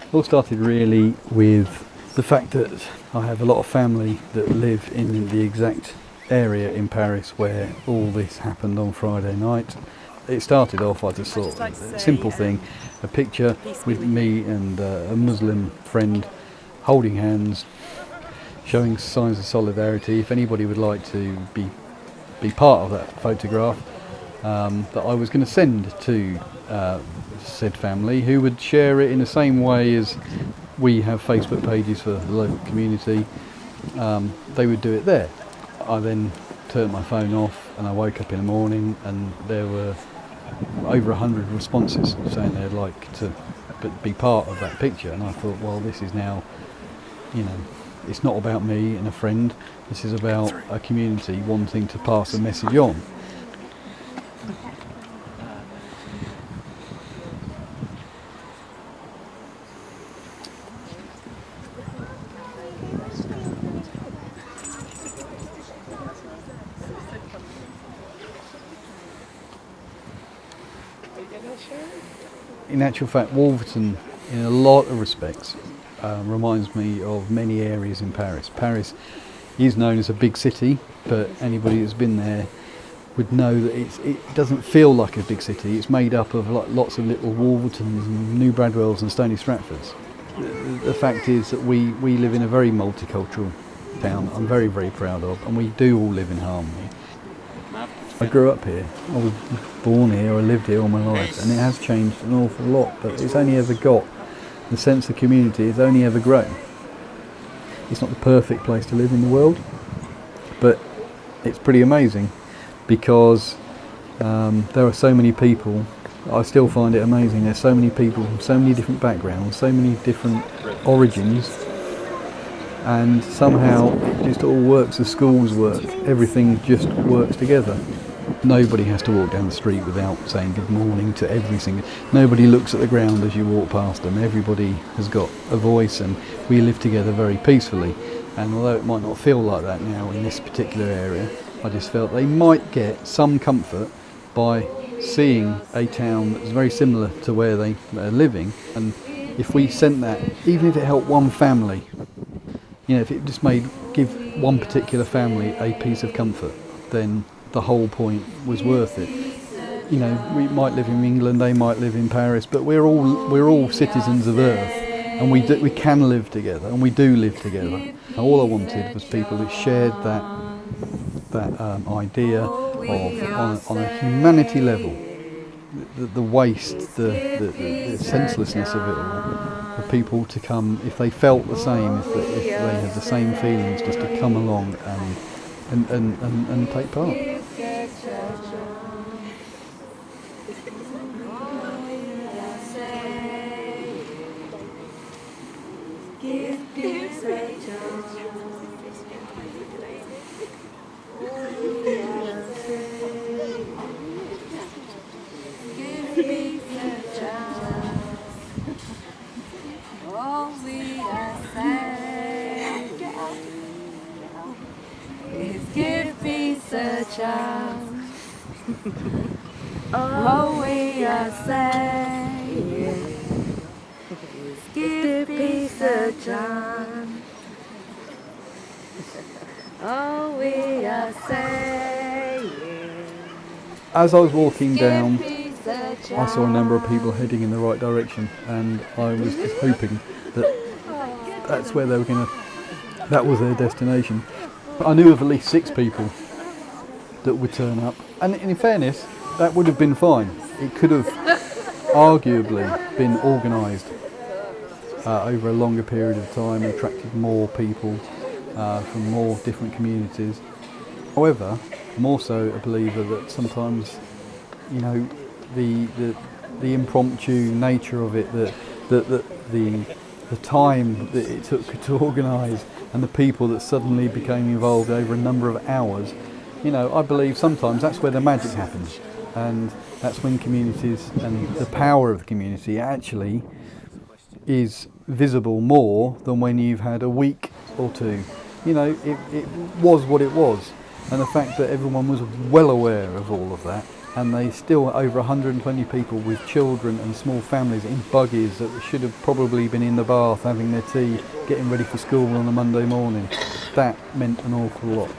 It all started really with the fact that I have a lot of family that live in the exact area in Paris where all this happened on Friday night. It started off, I just thought, a simple thing, a picture with me and a Muslim friend holding hands, showing signs of solidarity. If anybody would like to be part of that photograph, that I was going to send to said family, who would share it in the same way as we have Facebook pages for the local community. They would do it there. I then turned my phone off and I woke up in the morning and there were over 100 responses saying they'd like to be part of that picture, and I thought, well, this is now, it's not about me and a friend, this is about a community wanting to pass a message on. In actual fact, Wolverton, in a lot of respects, reminds me of many areas in Paris. Paris is known as a big city, but anybody who's been there would know that it doesn't feel like a big city. It's made up of lots of little Wolvertons and New Bradwells and Stony Stratfords. The fact is that we live in a very multicultural town I'm very, very proud of, and we do all live in harmony. I grew up here, I was born here, I lived here all my life, and it has changed an awful lot, but it's only ever got, the sense of community has only ever grown. It's not the perfect place to live in the world, but it's pretty amazing because there are so many people. I still find it amazing. There's so many people from so many different backgrounds, so many different origins, and somehow it just all works. The schools work, everything just works together. Nobody has to walk down the street without saying good morning to every single. Nobody looks at the ground as you walk past them. Everybody has got a voice, and we live together very peacefully. And although it might not feel like that now in this particular area, I just felt they might get some comfort by seeing a town that's very similar to where they are living. And if we sent that, even if it helped one family, if it just give one particular family a piece of comfort, then the whole point was worth it. We might live in England, they might live in Paris, but we're all citizens of Earth, and we can live together, and we do live together. All I wanted was people who shared that idea of on a humanity level, the waste, the senselessness of it all, for people to come, if they felt the same, if they had the same feelings, just to come along and take part. Give peace a chance. All we are saying is give peace a chance. All we are saying. As I was walking down, I saw a number of people heading in the right direction, and I was just hoping that that's where they were that was their destination. I knew of at least 6 people that would turn up, and in fairness, that would have been fine. It could have arguably been organised over a longer period of time, attracted more people from more different communities. However, I'm also a believer that sometimes, the the impromptu nature of it, the time that it took to organise, and the people that suddenly became involved over a number of hours. You know, I believe sometimes that's where the magic happens, and that's when communities and the power of the community actually is visible more than when you've had a week or two. You know, it was what it was, and the fact that everyone was well aware of all of that, and they still, over 120 people with children and small families in buggies that should have probably been in the bath having their tea, getting ready for school on a Monday morning. That meant an awful lot.